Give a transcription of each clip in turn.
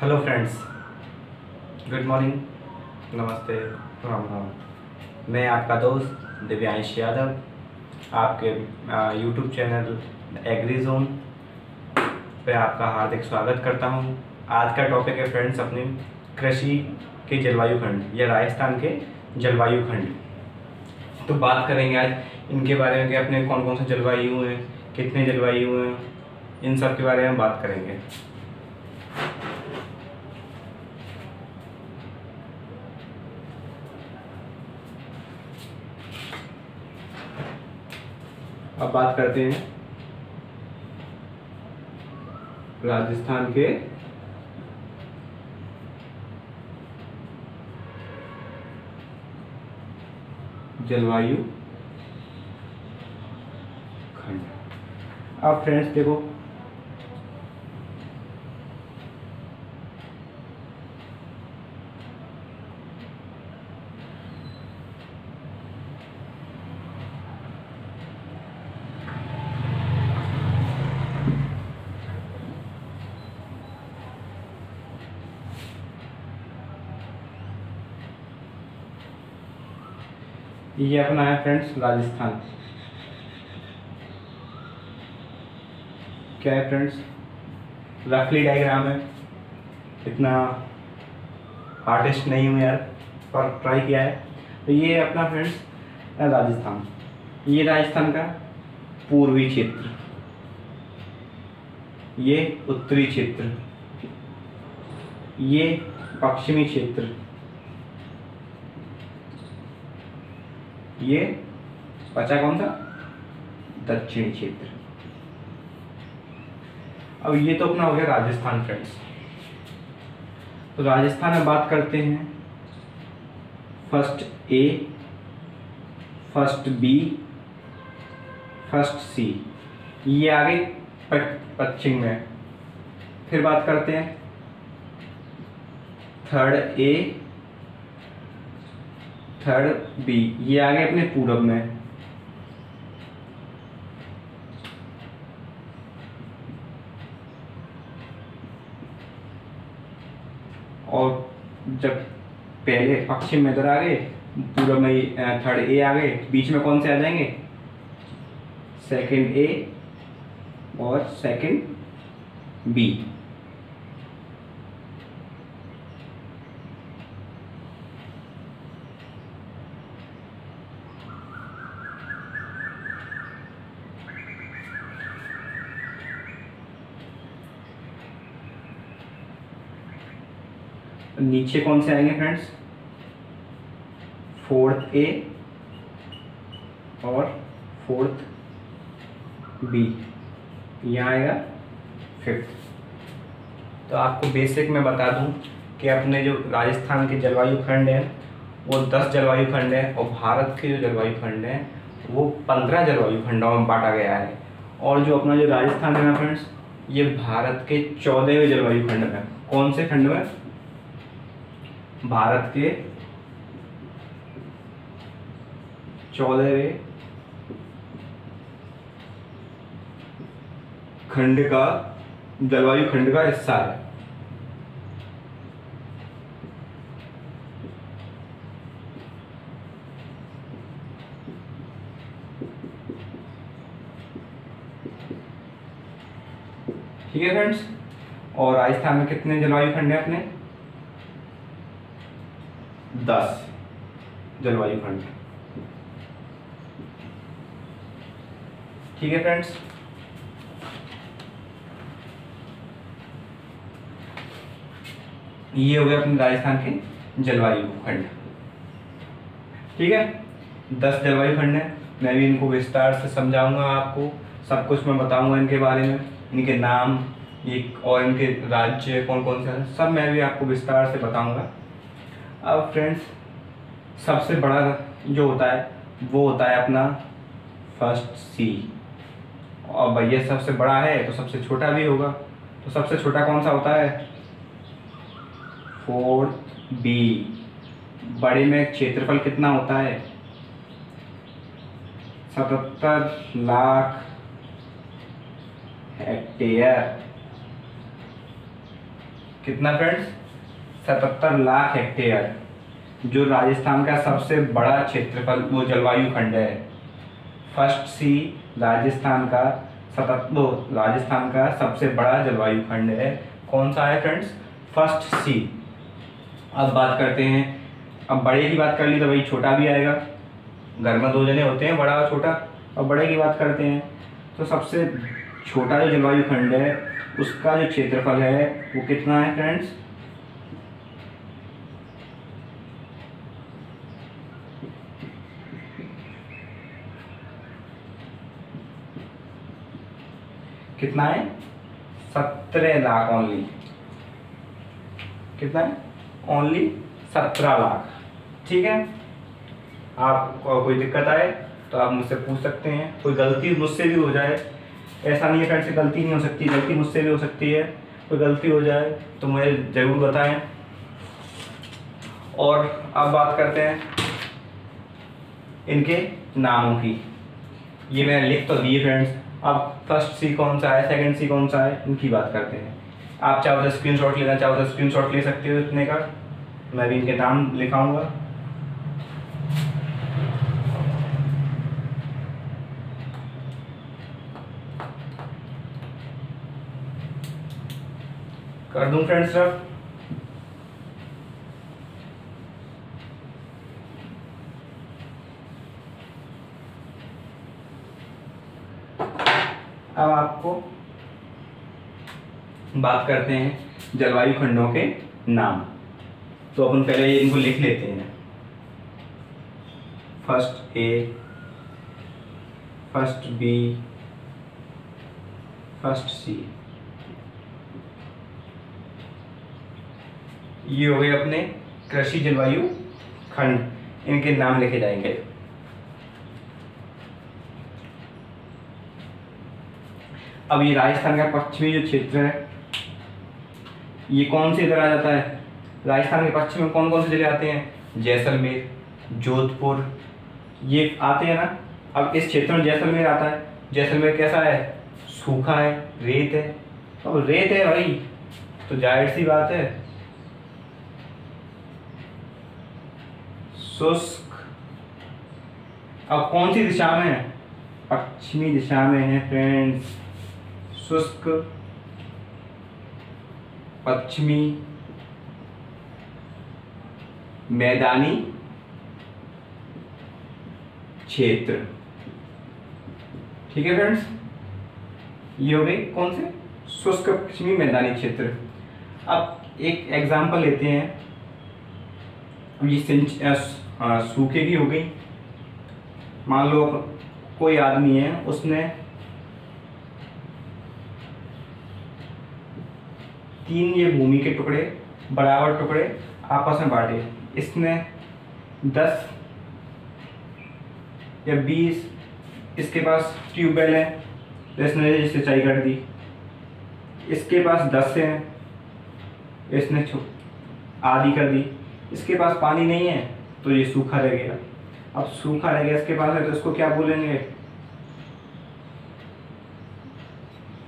Hello friends, good morning, नमस्ते, राम राम। मैं आपका दोस्त दिव्यांश यादव आपके यूट्यूब चैनल एग्री जोन पे आपका हार्दिक स्वागत करता हूं। आज का टॉपिक है फ्रेंड्स अपने कृषि के जलवायु खंड या राजस्थान के जलवायु खंड। तो बात करेंगे आज इनके बारे में कि अपने कौन कौन से जलवायु हैं, कितने जलवायु हैं, इन सब के बारे में बात करेंगे। अब बात करते हैं राजस्थान के जलवायु खंड। अब फ्रेंड्स देखो, ये अपना है फ्रेंड्स राजस्थान। क्या है फ्रेंड्स, रफली डायग्राम है, इतना आर्टिस्ट नहीं हूँ यार, पर ट्राई किया है। तो ये अपना फ्रेंड्स राजस्थान, ये राजस्थान का पूर्वी क्षेत्र, ये उत्तरी क्षेत्र, ये पश्चिमी क्षेत्र, ये बचा कौन सा, दक्षिणी क्षेत्र। अब ये तो अपना हो गया राजस्थान फ्रेंड्स। तो राजस्थान में बात करते हैं first A, first B, first सी, ये आगे पश्चिम में। फिर बात करते हैं थर्ड ए, थर्ड बी, ये आगे अपने पूरब में। और जब पहले पश्चिम में इधर आ गए, पूरब में थर्ड ए आ गए, बीच में कौन से आ जाएंगे, सेकंड ए और सेकंड बी। नीचे कौन से आएंगे फ्रेंड्स, फोर्थ ए और फोर्थ बी, यहाँ आएगा फिफ्थ। तो आपको बेसिक में बता दूं कि अपने जो राजस्थान के जलवायु खंड है वो 10 जलवायु खंड है, और भारत के जो जलवायु खंड है वो 15 जलवायु खंडों में बांटा गया है। और जो अपना जो राजस्थान है ना फ्रेंड्स, ये भारत के 14वें जलवायु खंड में। कौन से खंड में, भारत के 14वें खंड का जलवायु खंड का हिस्सा है। ठीक है फ्रेंड्स। और राजस्थान में कितने जलवायु खंड है अपने, 10 जलवायु खंड। ठीक है फ्रेंड्स। ये हो गया अपने राजस्थान के जलवायु खंड। ठीक है, 10 जलवायु खंड है। मैं भी इनको विस्तार से समझाऊंगा, आपको सब कुछ मैं बताऊंगा इनके बारे में, इनके नाम, ये और इनके राज्य कौन कौन से हैं, सब मैं भी आपको विस्तार से बताऊंगा। अब फ्रेंड्स, सबसे बड़ा जो होता है वो होता है अपना फर्स्ट सी, और भैया सबसे बड़ा है तो सबसे छोटा भी होगा। तो सबसे छोटा कौन सा होता है, फोर्थ बी। बड़े में क्षेत्रफल कितना होता है, 77 लाख हेक्टेयर। कितना फ्रेंड्स? 77 लाख हेक्टेयर, जो राजस्थान का सबसे बड़ा क्षेत्रफल वो जलवायु खंड है। फर्स्ट सी राजस्थान का राजस्थान का सबसे बड़ा जलवायु खंड है। कौन सा है फ्रेंड्स? फर्स्ट सी। अब बात करते हैं, अब बड़े की बात कर ली तो भाई छोटा भी आएगा, घर में दो जने होते हैं, बड़ा और छोटा। अब बड़े की बात करते हैं तो सबसे छोटा जो जलवायु खंड है उसका जो क्षेत्रफल है वो कितना है फ्रेंड्स? कितना है? 17 लाख ओनली। कितना है? ओनली 17 लाख। ठीक है, आपको कोई दिक्कत आए तो आप मुझसे पूछ सकते हैं, कोई गलती मुझसे भी हो जाए, ऐसा नहीं है फ्रेंड्स से गलती नहीं हो सकती, गलती मुझसे भी हो सकती है, कोई गलती हो जाए तो मुझे ज़रूर बताएं। और अब बात करते हैं इनके नामों की। ये मैंने लिख तो दिए फ्रेंड्स, अब फर्स्ट सी कौन सा है, सेकंड सी कौन सा है, इनकी बात करते हैं। आप चाहो तो स्क्रीनशॉट लेना चाहो तो स्क्रीनशॉट ले सकते हो इतने का, मैं भी इनके नाम लिखाऊंगा। कर दूं फ्रेंड्स रफ? अब आपको बात करते हैं जलवायु खंडों के नाम। तो अपन पहले इनको लिख लेते हैं। First A, first B, first सी, ये हो गए अपने कृषि जलवायु खंड, इनके नाम लिखे जाएंगे। अब ये राजस्थान का पश्चिमी जो क्षेत्र है, ये कौन से इधर आ जाता है? राजस्थान के पश्चिम में कौन कौन से जिले आते हैं? जैसलमेर, जोधपुर, ये आते हैं ना। अब इस क्षेत्र में जैसलमेर आता है। जैसलमेर कैसा है? सूखा है, रेत है। अब रेत है भाई तो जाहिर सी बात है शुष्क। अब कौन सी दिशा में है? पश्चिमी दिशा में है फ्रेंड्स। शुष्क पश्चिमी मैदानी क्षेत्र। ठीक है फ्रेंड्स, ये हो गई कौन से? शुष्क पश्चिमी मैदानी क्षेत्र। अब एक एग्जांपल लेते हैं। ये सूखे की हो गई। मान लो कोई आदमी है, उसने 3 ये भूमि के टुकड़े, बराबर टुकड़े आपस में बांटे। इसने 10 या 20, इसके पास ट्यूबवेल है तो इसने सिंचाई कर दी। इसके पास 10 हैं, इसने आधी कर दी। इसके पास पानी नहीं है तो ये सूखा रह गया। अब सूखा रह गया इसके पास है तो इसको क्या बोलेंगे?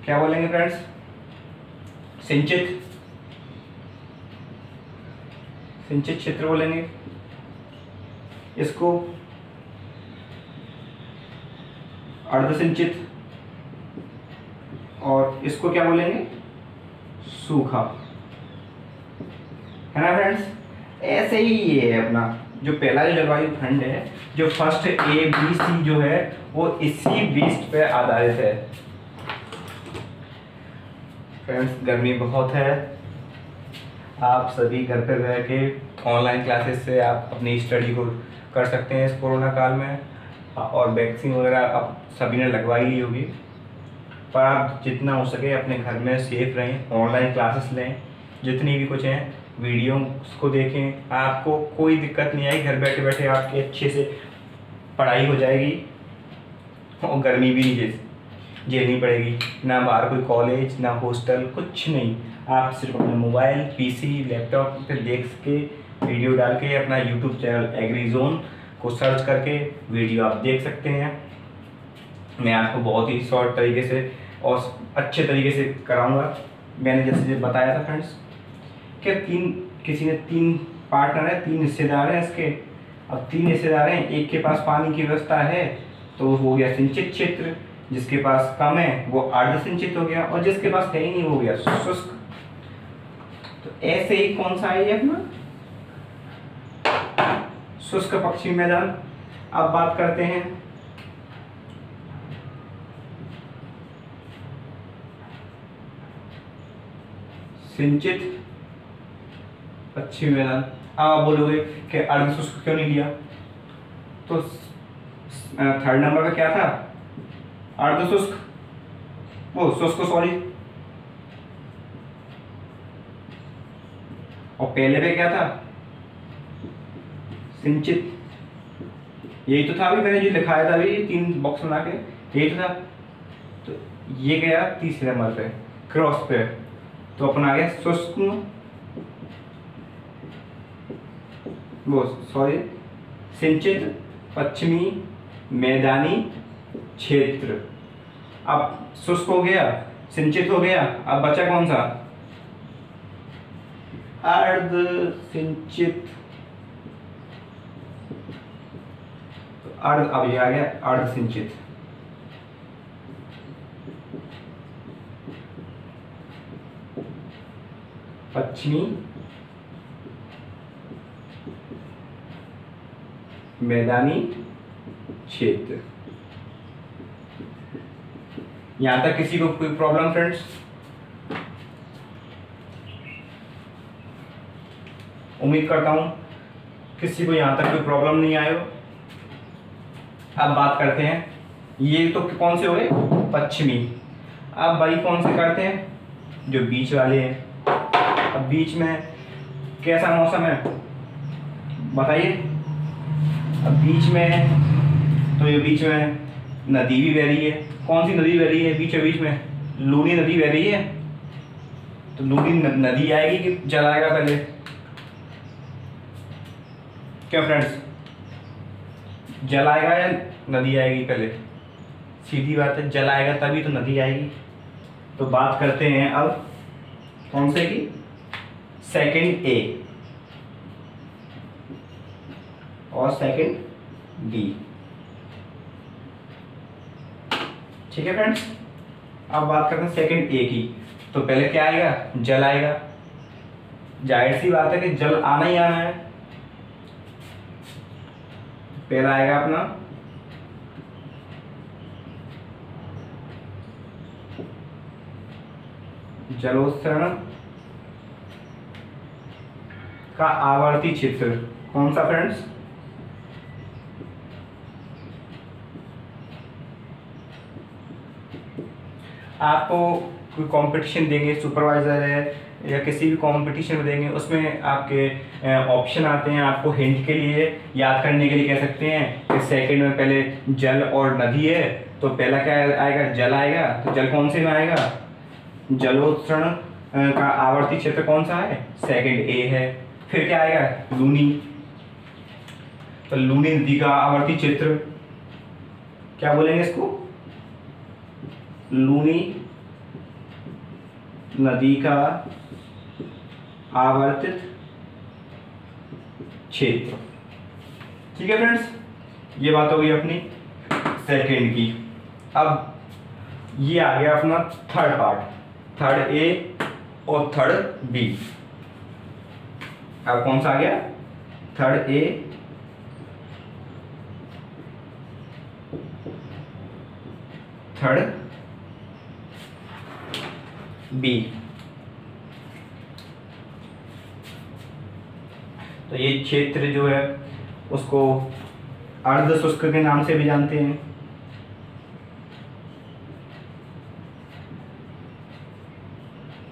क्या बोलेंगे फ्रेंड्स? सिंचित, सिंचित क्षेत्र बोलेंगे इसको। अर्ध सिंचित, और इसको क्या बोलेंगे? सूखा। है ना फ्रेंड्स? ऐसे ही ये है अपना जो पहला जो जलवायु खंड है, जो फर्स्ट ए बी सी जो है वो इसी बीस्ट पे आधारित है। फ्रेंड्स गर्मी बहुत है, आप सभी घर पर रह के ऑनलाइन क्लासेस से आप अपनी स्टडी को कर सकते हैं इस कोरोना काल में। और वैक्सीन वगैरह अब सभी ने लगवाई ली होगी, पर आप जितना हो सके अपने घर में सेफ रहें, ऑनलाइन क्लासेस लें, जितनी भी कुछ हैं वीडियो को देखें। आपको कोई दिक्कत नहीं आएगी, घर बैठे बैठे आपकी अच्छे से पढ़ाई हो जाएगी और गर्मी भी नहीं झेलनी पड़ेगी। ना बाहर कोई कॉलेज, ना हॉस्टल, कुछ नहीं। आप सिर्फ अपने मोबाइल, पीसी, लैपटॉप पे देख के वीडियो डाल के अपना यूट्यूब चैनल एग्रीजोन को सर्च करके वीडियो आप देख सकते हैं। मैं आपको बहुत ही शॉर्ट तरीके से और अच्छे तरीके से कराऊंगा, मैंने जैसे बताया था फ्रेंड्स। क्या किसी ने 3 पार्टनर है, 3 हिस्सेदार हैं इसके। अब 3 हिस्सेदार हैं, एक के पास पानी की व्यवस्था है तो हो गया सिंचित क्षेत्र, जिसके पास कम है वो अर्ध सिंचित हो गया, और जिसके पास है ही नहीं वो हो गया शुष्क। तो ऐसे ही कौन सा है ये अपना शुष्क पश्चिमी मैदान। अब बात करते हैं सिंचित पश्चिमी मैदान। अब आप बोलोगे कि अर्ध शुष्क क्यों नहीं लिया, तो थर्ड नंबर पे क्या था, अर्ध शुष्क, वो शुष्क सॉरी, और पहले पे क्या था, सिंचित। यही तो था अभी मैंने जो लिखाया था अभी 3 बॉक्स बना के, यही तो था। तो ये गया तीसरे नंबर पे क्रॉस पे, तो अपना आ गया शुष्क, वो सॉरी सिंचित पश्चिमी मैदानी क्षेत्र। अब शुष्क हो गया, सिंचित हो गया, अब बचा कौन सा, अर्ध सिंचित। अर्ध, अब ये आ गया अर्ध सिंचित। पश्चिमी मैदानी क्षेत्र। यहां तक किसी को कोई प्रॉब्लम फ्रेंड्स? उम्मीद करता हूं किसी को यहां तक कोई प्रॉब्लम नहीं आए हो। अब बात करते हैं, ये तो कौन से हो गए, पश्चिमी। अब भाई कौन से करते हैं, जो बीच वाले हैं। अब बीच में कैसा मौसम है बताइए। अब बीच में तो ये बीच में नदी भी बह रही है। कौन सी नदी बह रही है बीचों बीच में, लूनी नदी बह रही है। तो लूनी नदी आएगी कि जल आएगा पहले, क्या फ्रेंड्स, जल आएगा या नदी आएगी पहले? सीधी बात है, जल आएगा तभी तो नदी आएगी। तो बात करते हैं अब कौन से की, सेकंड ए और सेकंड बी। ठीक है फ्रेंड्स, अब बात करते हैं सेकंड ए की। तो पहले क्या आएगा, जल आएगा। जाहिर सी बात है कि जल आना ही आना है। पहला आएगा अपना जलोत्सर्जन का आवर्ती क्षेत्र। कौन सा फ्रेंड्स, आपको कोई कंपटीशन देंगे, सुपरवाइजर है या किसी भी कंपटीशन में देंगे, उसमें आपके ऑप्शन आते हैं। आपको हिंट के लिए, याद करने के लिए कह सकते हैं कि सेकंड में पहले जल और नदी है, तो पहला क्या आएगा, जल आएगा। तो जल कौन से में आएगा, जलोत्सर्जन का आवर्ती क्षेत्र कौन सा है, सेकंड ए है। फिर क्या आएगा, लूनी। तो लूनी नदी का आवर्ती क्षेत्र क्या बोलेंगे इसको, लूनी नदी का आवर्तित क्षेत्र। ठीक है फ्रेंड्स, ये बात हो गई अपनी सेकंड की। अब ये आ गया अपना थर्ड पार्ट, थर्ड ए और थर्ड बी। अब कौन सा आ गया, थर्ड ए थर्ड बी। तो ये क्षेत्र जो है उसको अर्ध शुष्क के नाम से भी जानते हैं।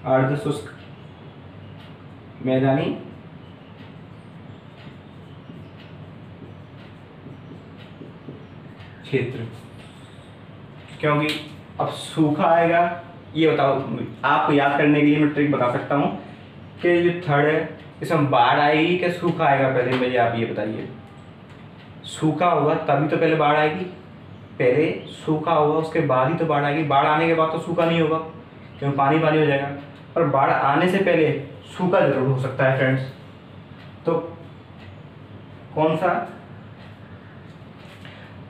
अर्ध शुष्क मैदानी क्षेत्र, क्योंकि अब सूखा आएगा। ये बताओ, आपको याद करने के लिए मैं ट्रिक बता सकता हूँ कि जो थर्ड है इसमें बाढ़ आएगी क्या सूखा आएगा, पहले मुझे आप ये बताइए। सूखा होगा तभी तो पहले बाढ़ आएगी, पहले सूखा होगा उसके बाद ही तो बाढ़ आएगी। बाढ़ आने के बाद तो सूखा नहीं होगा क्योंकि पानी पानी हो जाएगा, पर बाढ़ आने से पहले सूखा जरूर हो सकता है फ्रेंड्स। तो कौन सा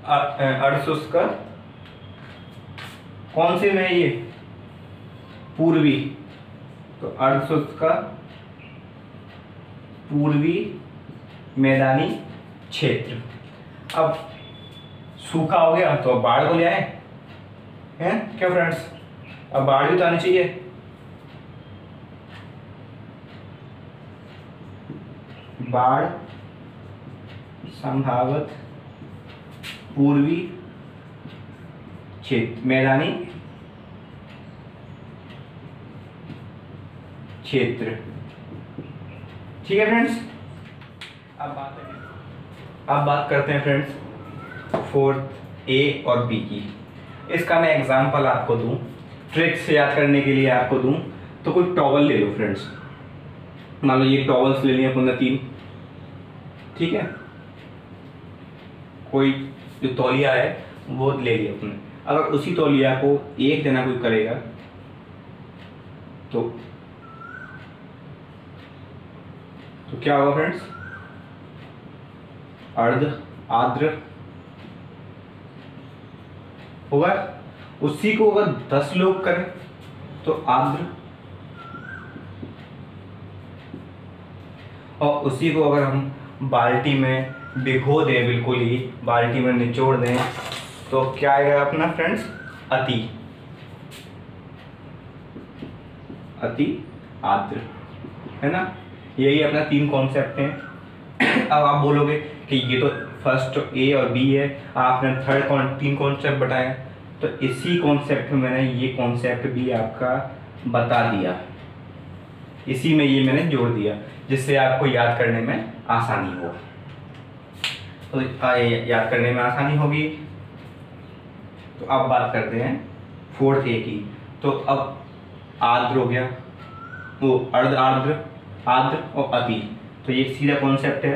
अर्धशुष्क कौन से में ये पूर्वी, तो अर्धशुष्क पूर्वी मैदानी क्षेत्र। अब सूखा हो गया तो अब बाढ़ को ले आए हैं क्या फ्रेंड्स, अब बाढ़ भी तो आनी चाहिए। बाढ़ संभावित पूर्वी क्षेत्र मैदानी क्षेत्र। ठीक है फ्रेंड्स, अब बात करते हैं फ्रेंड्स 4th ए और बी की। इसका मैं एग्जांपल आपको दूं, ट्रिक से याद करने के लिए आपको दूं, तो कोई टॉवल ले लो फ्रेंड्स। मान लो ये टॉवल्स ले लिए अपन 3, ठीक है। कोई जो तौलिया है वो ले लिया अपने। अगर उसी तौलिया को एक जना कोई करेगा तो क्या होगा फ्रेंड्स, अर्ध आर्द्र होगा। उसी को अगर 10 लोग करें तो आर्द्र, और उसी को अगर हम बाल्टी में भिगो दें, बिल्कुल ही बाल्टी में निचोड़ दें, तो क्या आएगा अपना फ्रेंड्स, अति आर्द्र, है ना। यही अपना 3 कॉन्सेप्ट हैं। अब आप बोलोगे कि ये तो फर्स्ट ए और बी है, आपने 3 कॉन्सेप्ट बताए, तो इसी कॉन्सेप्ट में मैंने ये कॉन्सेप्ट भी आपका बता दिया, इसी में ये मैंने जोड़ दिया, जिससे आपको याद करने में आसानी हो। तो याद करने में आसानी होगी। तो अब बात करते हैं 4th ए की। तो अब आर्द्र हो गया, वो अर्ध आर्द्र, आर्द्र और अति, तो ये सीधा कॉन्सेप्ट है,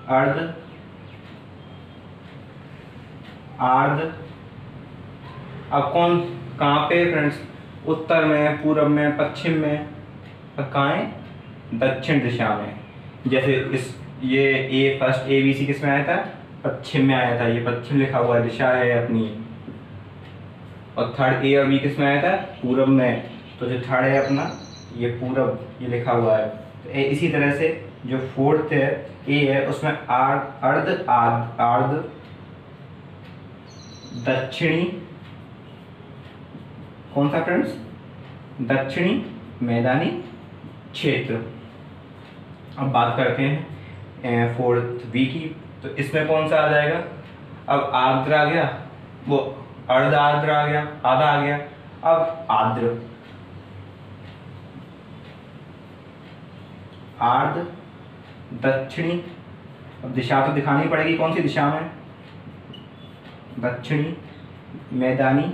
अर्ध आर्द्र। अब कहाँ पे फ्रेंड्स, उत्तर में, पूर्व में, पश्चिम में, कहाँ है, दक्षिण दिशा में। जैसे ये ए फर्स्ट ए बी सी किस में आया था, पश्चिम में आया था, ये पश्चिम लिखा हुआ दिशा है अपनी। और 3rd ए और बी किस में आया था, पूर्व में, तो जो 3rd है अपना ये पूर्व, ये लिखा हुआ है। तो इसी तरह से जो 4th है ए है, उसमें अर्ध आर्द्र दक्षिणी, कौन सा फ्रेंड्स, दक्षिणी मैदानी क्षेत्र। अब बात करते हैं 4th बी की। तो इसमें कौन सा आ जाएगा, अब आर्द्र आ गया, वो अर्ध आर्द्र आ गया, आधा आ गया। अब आर्द्र, आर्द्र दक्षिणी, अब दिशा तो दिखानी पड़ेगी, कौन सी दिशा में, दक्षिणी मैदानी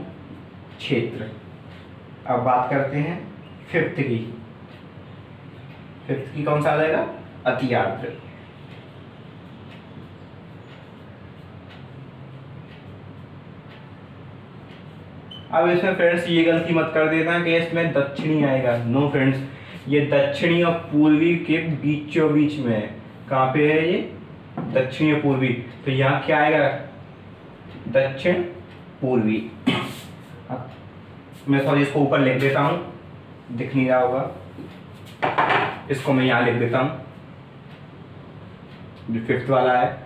क्षेत्र। अब बात करते हैं 5th की। 5th की कौन सा आ जाएगा, अति आर्द्र। अब इसमें फ्रेंड्स ये गलती मत कर देना कि इसमें दक्षिणी आएगा, नो फ्रेंड्स, ये दक्षिणी और पूर्वी के बीचों बीच में है। कहाँ पे है ये, दक्षिणी और पूर्वी, तो यहाँ क्या आएगा, दक्षिण पूर्वी। मैं सॉरी इसको ऊपर लिख देता हूँ, दिख नहीं रहा होगा, इसको मैं यहाँ लिख देता हूँ, जो 5th वाला है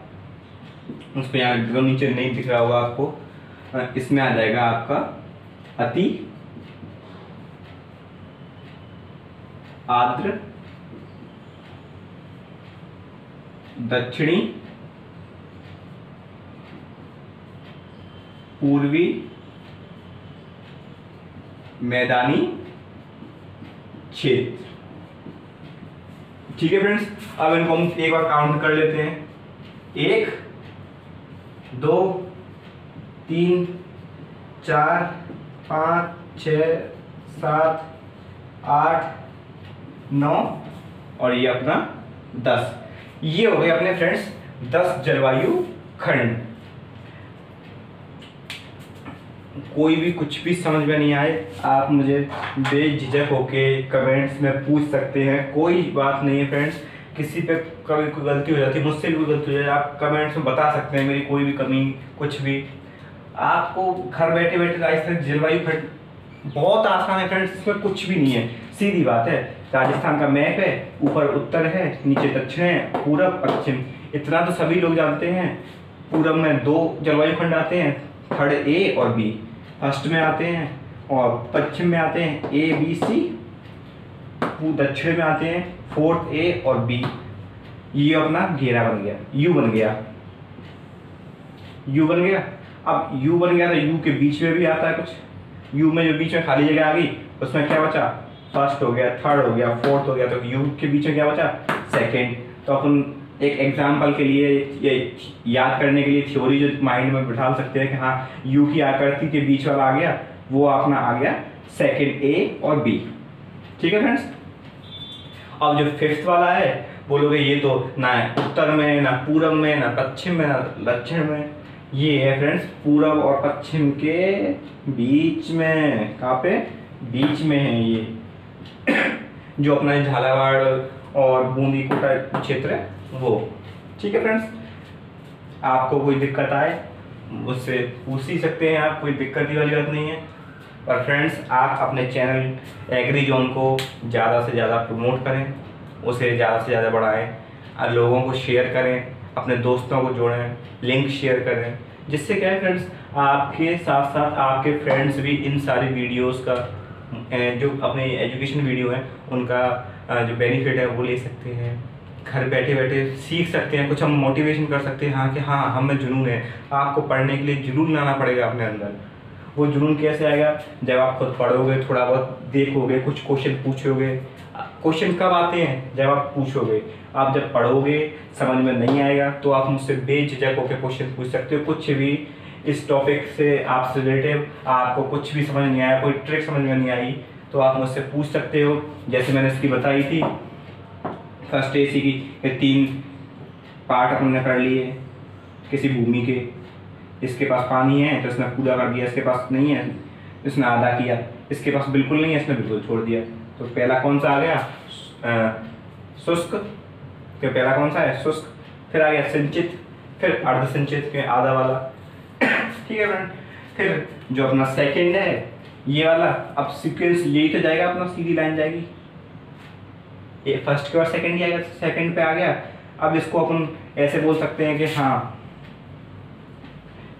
उसको यहाँ लिख दो, नीचे नहीं दिख रहा होगा आपको। इसमें आ जाएगा आपका अति आर्द्र दक्षिणी पूर्वी मैदानी क्षेत्र। ठीक है फ्रेंड्स, अब इनको हम एक बार काउंट कर लेते हैं, 1 2 3 4 5 6 7 8 9 और ये अपना 10। ये हो गए अपने फ्रेंड्स 10 जलवायु खंड। कोई भी कुछ भी समझ में नहीं आए, आप मुझे बेझिझक होके कमेंट्स में पूछ सकते हैं, कोई बात नहीं है फ्रेंड्स। किसी पे कभी कोई गलती हो जाती है, मुझसे भी कोई गलती हो जाए, आप कमेंट्स में बता सकते हैं मेरी कोई भी कमी, कुछ भी। आपको घर बैठे बैठे राजस्थान जलवायु बहुत आसान है फ्रेंड्स, इसमें कुछ भी नहीं है, सीधी बात है। राजस्थान का मैप है, ऊपर उत्तर है, नीचे दक्षिण है, पूरब पश्चिम, इतना तो सभी लोग जानते हैं। पूरब में 2 जलवायु खंड आते हैं, थर्ड ए और बी, फर्स्ट में आते हैं, और पश्चिम में आते हैं ए बी सी, दक्षिण में आते हैं फोर्थ ए और बी। ये अपना घेरा बन गया, यू बन गया, यू बन गया। अब यू बन गया तो यू के बीच में भी आता है कुछ, यू में जो बीच में खाली जगह आ गई उसमें क्या बचा, फर्स्ट हो गया, थर्ड हो गया, फोर्थ हो गया, तो यू के बीच में क्या बचा, सेकंड। तो अपन एक एग्जाम्पल के लिए, ये याद करने के लिए थ्योरी जो माइंड में बिठा सकते हैं कि हाँ यू की आकृति के बीच वाला आ गया, वो अपना आ गया सेकंड ए और बी। ठीक है फ्रेंड्स। अब जो फिफ्थ वाला है, बोलोगे ये तो ना उत्तर में, ना पूरब में, ना पश्चिम में, ना दक्षिण में, ये है फ्रेंड्स पूरब और पश्चिम के बीच में। कहाँ पे, बीच में है ये जो अपना झालावाड़ और बूंदी कोटा क्षेत्र है वो। ठीक है फ्रेंड्स, आपको कोई दिक्कत आए मुझसे पूछ ही सकते हैं आप, कोई दिक्कत वाली बात नहीं है। और फ्रेंड्स, आप अपने चैनल एग्री जोन को ज़्यादा से ज़्यादा प्रमोट करें, उसे ज़्यादा से ज़्यादा बढ़ाएं, और लोगों को शेयर करें, अपने दोस्तों को जोड़ें, लिंक शेयर करें, जिससे क्या है फ्रेंड्स, आपके साथ साथ आपके फ्रेंड्स भी इन सारी वीडियोस का जो अपने एजुकेशन वीडियो है उनका जो बेनिफिट है वो ले सकते हैं, घर बैठे बैठे सीख सकते हैं, कुछ हम मोटिवेशन कर सकते हैं हाँ कि हाँ हमें जुनून है। आपको पढ़ने के लिए जुनून लाना पड़ेगा अपने अंदर। वो जुनून कैसे आएगा, जब आप खुद पढ़ोगे, थोड़ा बहुत देखोगे, कुछ क्वेश्चन पूछोगे। क्वेश्चन कब आते हैं, जब आप पूछोगे। आप जब पढ़ोगे समझ में नहीं आएगा तो आप मुझसे बेझिझक होकर क्वेश्चन पूछ सकते हो, कुछ भी इस टॉपिक से आपसे रिलेटेड आपको कुछ भी समझ नहीं आया, कोई ट्रिक समझ में नहीं आई तो आप मुझसे पूछ सकते हो। जैसे मैंने इसकी बताई थी फर्स्ट एसी की, ये 3 पार्ट अपन कर लिए किसी भूमि के। इसके पास पानी है तो इसने पूरा कर दिया, इसके पास नहीं है इसने आधा किया, इसके पास बिल्कुल नहीं है इसने बिल्कुल छोड़ दिया। तो पहला कौन सा आ गया, शुष्क। तो पहला कौन सा है, शुष्क। फिर आ गया सिंचित, फिर अर्ध सिंचित के आधा वाला। ठीक है फ्रेंड। फिर जो अपना सेकंड है ये वाला, अब सीक्वेंस यही तो जाएगा अपना, सीधी लाइन जाएगी, ये फर्स्ट के बाद सेकंड ही आएगा, सेकंड पे आ गया। अब इसको अपन ऐसे बोल सकते हैं कि हाँ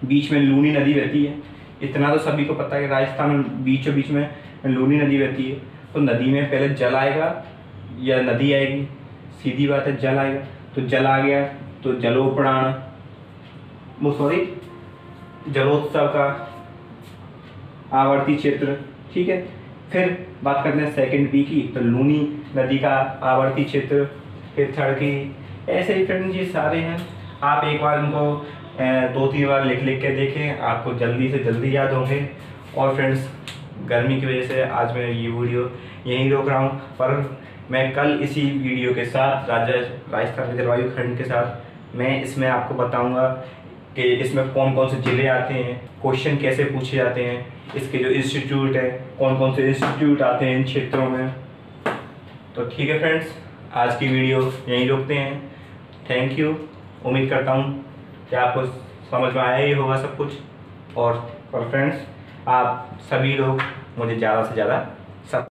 बीच में लूनी नदी बहती है, इतना तो सभी को पता है कि राजस्थान में बीचों बीच में लूनी नदी बहती है। तो नदी में पहले जल आएगा या नदी आएगी, सीधी बात है जल आएगा। तो जल आ गया तो जलोपणान, वो सॉरी जलोत्सव का आवर्ती क्षेत्र। ठीक है। फिर बात करते हैं सेकंड बी की, तो लूनी नदी का आवर्ती क्षेत्र। फिर थर्ड की, ऐसे ही फ्रेंड्स ये सारे हैं। आप एक बार इनको 2-3 बार लिख लिख के देखें, आपको जल्दी से जल्दी याद होंगे। और फ्रेंड्स, गर्मी की वजह से आज मैं ये वीडियो यहीं रोक रहा हूँ, पर मैं कल इसी वीडियो के साथ राजस्थान के जलवायु खंड के साथ मैं इसमें आपको बताऊँगा कि इसमें कौन कौन से ज़िले आते हैं, क्वेश्चन कैसे पूछे जाते हैं, इसके जो इंस्टीट्यूट है, कौन कौन से इंस्टीट्यूट आते हैं इन क्षेत्रों में। तो ठीक है फ्रेंड्स, आज की वीडियो यहीं रोकते हैं। Thank you. उम्मीद करता हूँ कि आपको समझ में आया ही होगा सब कुछ। और फ्रेंड्स, आप सभी लोग मुझे ज़्यादा से ज़्यादा